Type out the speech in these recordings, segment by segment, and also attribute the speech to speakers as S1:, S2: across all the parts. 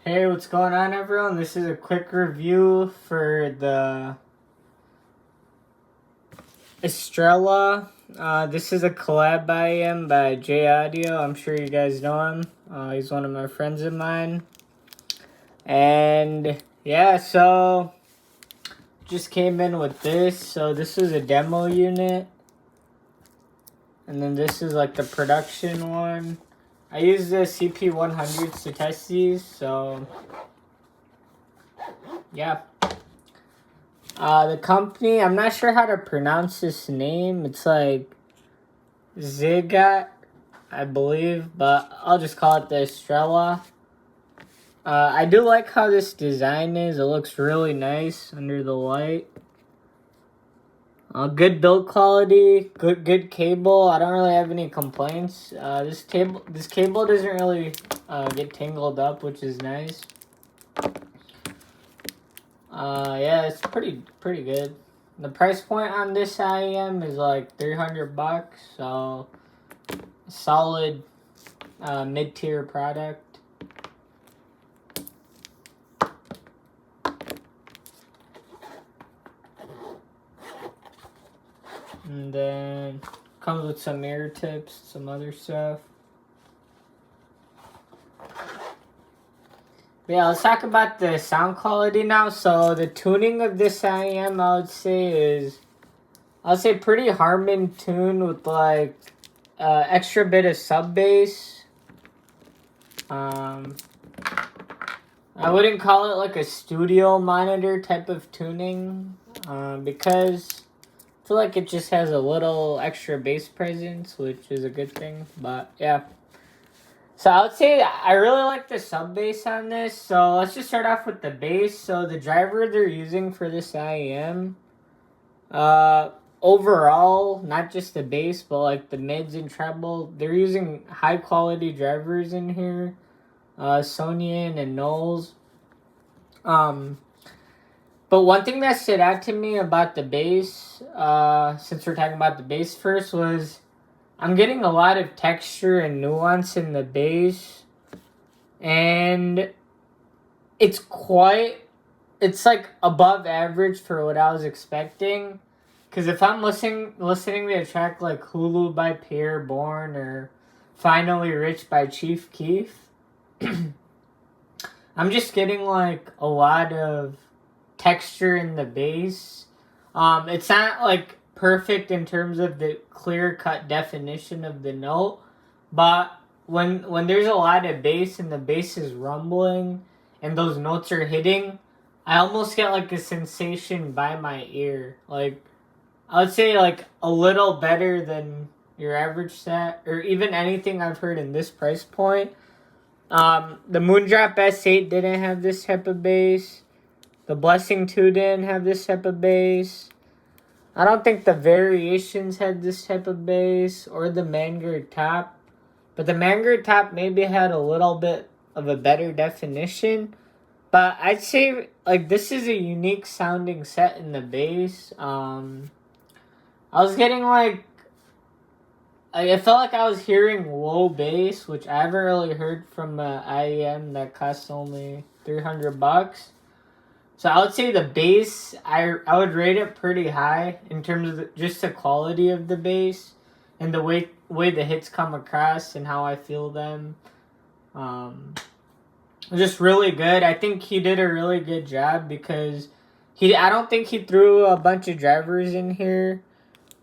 S1: Hey, what's going on, everyone? This is a quick review for the ESTRELLA. This is a collab by him, by J Audio. I'm sure you guys know him. He's one of my friends of mine. And yeah, so just came in with this. So this is a demo unit. And then this is like the production one. I use the CP100s to test these, so yeah. The company, I'm not sure how to pronounce this name. It's like ZiiGaat, I believe, but I'll just call it the ESTRELLA. I do like how this design is. It looks really nice under the light. Good build quality, good cable. I don't really have any complaints. This cable doesn't really get tangled up, which is nice. Yeah, it's pretty good. The price point on this IEM is like $300, so solid mid-tier product. And then comes with some ear tips, some other stuff. Yeah, let's talk about the sound quality now. So the tuning of this IEM, I would say pretty Harman tuned with like extra bit of sub bass. I wouldn't call it like a studio monitor type of tuning because I feel like it just has a little extra bass presence, which is a good thing. But yeah. So I would say I really like the sub bass on this. So let's just start off with the bass. So the driver they're using for this IEM, overall, not just the bass, but like the mids and treble, they're using high quality drivers in here. Sonian and Knowles. But one thing that stood out to me about the bass, since we're talking about the bass first, was I'm getting a lot of texture and nuance in the bass. And it's like above average for what I was expecting. Because if I'm listening to a track like Hulu by Pierre Bourne or Finally Rich by Chief Keef, I'm just getting like a lot of texture in the bass. It's not like perfect in terms of the clear-cut definition of the note, but when there's a lot of bass and the bass is rumbling and those notes are hitting, I almost get like a sensation by my ear. Like I would say like a little better than your average set or even anything I've heard in this price point. The Moondrop S8 didn't have this type of bass. The Blessing 2 didn't have this type of bass. I don't think the Variations had this type of bass or the Manger Top. But the Manger Top maybe had a little bit of a better definition. But I'd say like this is a unique sounding set in the bass. I was getting like I felt like I was hearing low bass, which I haven't really heard from an IEM that costs only $300. So I would say the bass, I would rate it pretty high in terms of just the quality of the bass and the way the hits come across and how I feel them. Just really good. I think he did a really good job because I don't think he threw a bunch of drivers in here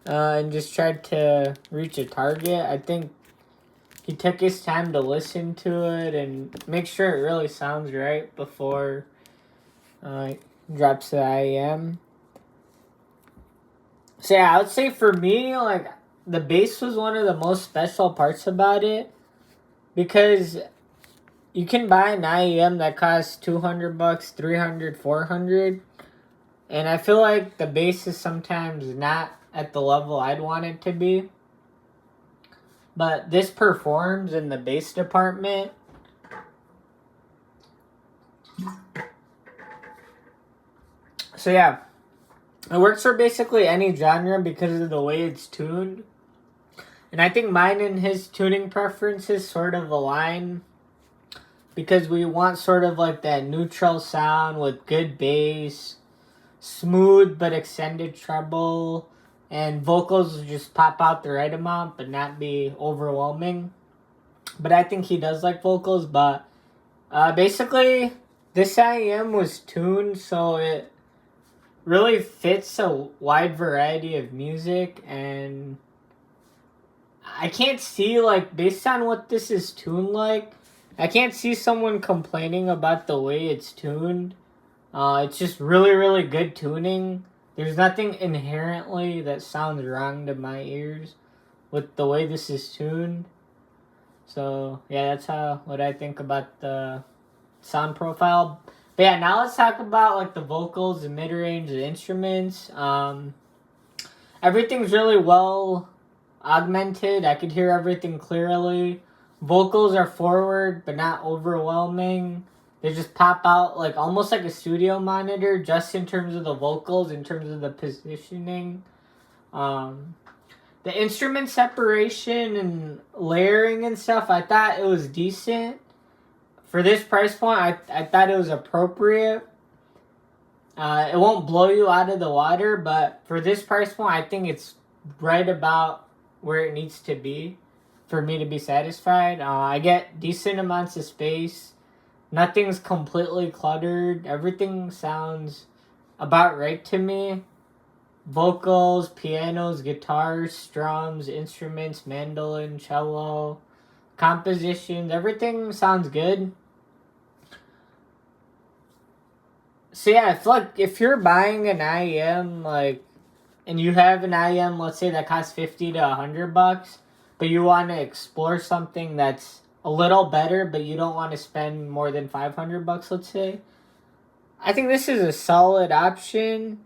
S1: and just tried to reach a target. I think he took his time to listen to it and make sure it really sounds right before drops the IEM. So yeah, I would say for me, like the bass was one of the most special parts about it because you can buy an IEM that costs $200, $300, $400, and I feel like the bass is sometimes not at the level I'd want it to be. But this performs in the bass department. So yeah, it works for basically any genre because of the way it's tuned. And I think mine and his tuning preferences sort of align because we want sort of like that neutral sound with good bass, smooth but extended treble, and vocals will just pop out the right amount but not be overwhelming. But I think he does like vocals. But basically, this IEM was tuned so it really fits a wide variety of music, and I can't see, like, based on what this is tuned like, I can't see someone complaining about the way it's tuned. It's just really, really good tuning. There's nothing inherently that sounds wrong to my ears with the way this is tuned. So, yeah, that's what I think about the sound profile. But yeah, now let's talk about, like, the vocals, the mid-range, the instruments. Everything's really well augmented. I could hear everything clearly. Vocals are forward, but not overwhelming. They just pop out like almost like a studio monitor, just in terms of the vocals, in terms of the positioning. The instrument separation and layering and stuff, I thought it was decent. For this price point, I thought it was appropriate. It won't blow you out of the water, but for this price point, I think it's right about where it needs to be for me to be satisfied. I get decent amounts of space. Nothing's completely cluttered. Everything sounds about right to me. Vocals, pianos, guitars, drums, instruments, mandolin, cello, compositions, everything sounds good. So yeah, I feel like if you're buying an IEM, like, and you have an IEM, let's say that costs $50 to $100, but you want to explore something that's a little better, but you don't want to spend more than $500, let's say, I think this is a solid option.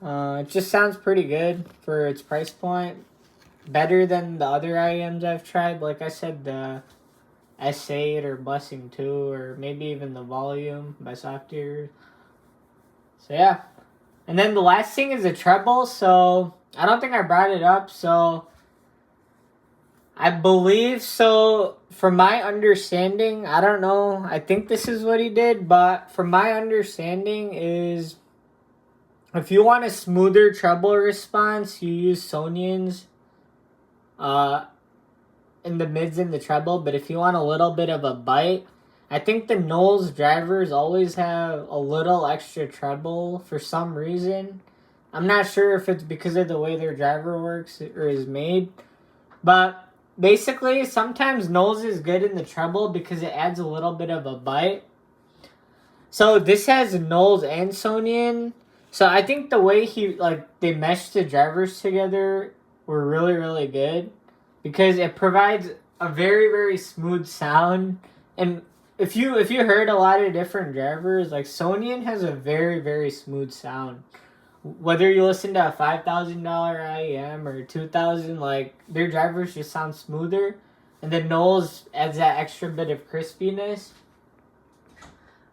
S1: It just sounds pretty good for its price point. Better than the other IEMs I've tried. Like I said, the S8 or Blessing 2, or maybe even the Volume by Soft Ears. So yeah. And then the last thing is the treble. So I don't think I brought it up. So I believe, so from my understanding, I don't know, I think this is what he did, but from my understanding is if you want a smoother treble response, you use Sonians in the mids and the treble. But if you want a little bit of a bite, I think the Knowles drivers always have a little extra treble for some reason. I'm not sure if it's because of the way their driver works or is made. But basically, sometimes Knowles is good in the treble because it adds a little bit of a bite. So this has Knowles and Sonian. So I think the way they meshed the drivers together were really, really good, because it provides a very, very smooth sound. And if you heard a lot of different drivers, like Sonian has a very, very smooth sound. Whether you listen to a $5,000 IEM or $2,000, like, their drivers just sound smoother. And then Knowles adds that extra bit of crispiness.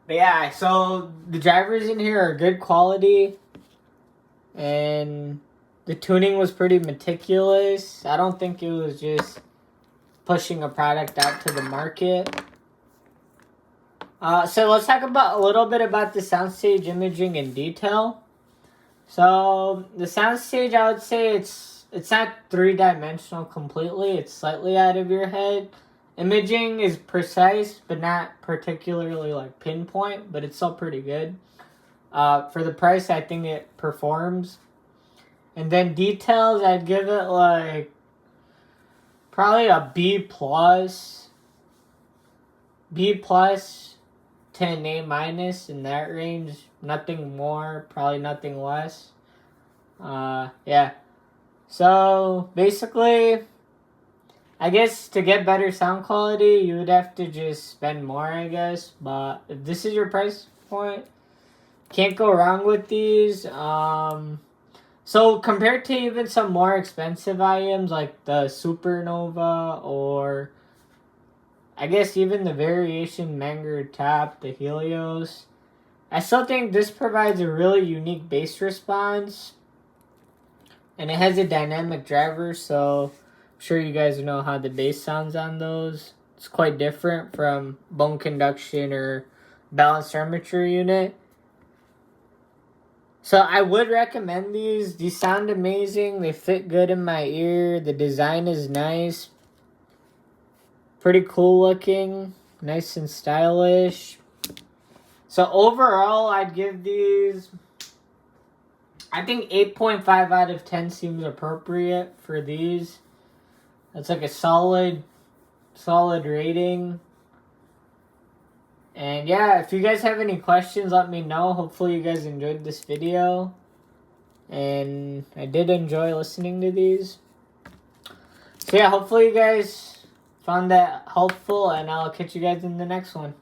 S1: But yeah, so the drivers in here are good quality. And the tuning was pretty meticulous. I don't think it was just pushing a product out to the market. So let's talk about a little bit about the soundstage imaging in detail. So the soundstage, I would say it's not three-dimensional completely. It's slightly out of your head. Imaging is precise, but not particularly like pinpoint, but it's still pretty good. For the price, I think it performs. And then details, I'd give it like probably a B plus to an A- in that range. Nothing more, probably nothing less. Yeah. So basically, I guess to get better sound quality, you would have to just spend more, I guess. But if this is your price point, can't go wrong with these. So compared to even some more expensive IEMs like the Supernova, or I guess even the Variation Manger Top, the Helios, I still think this provides a really unique bass response. And it has a dynamic driver, so I'm sure you guys know how the bass sounds on those. It's quite different from bone conduction or balanced armature unit. So I would recommend these. These sound amazing. They fit good in my ear. The design is nice. Pretty cool looking. Nice and stylish. So overall, I'd give these, I think 8.5 out of 10 seems appropriate for these. That's like a solid rating. And yeah, if you guys have any questions, let me know. Hopefully you guys enjoyed this video. And I did enjoy listening to these. So yeah, hopefully you guys found that helpful, and I'll catch you guys in the next one.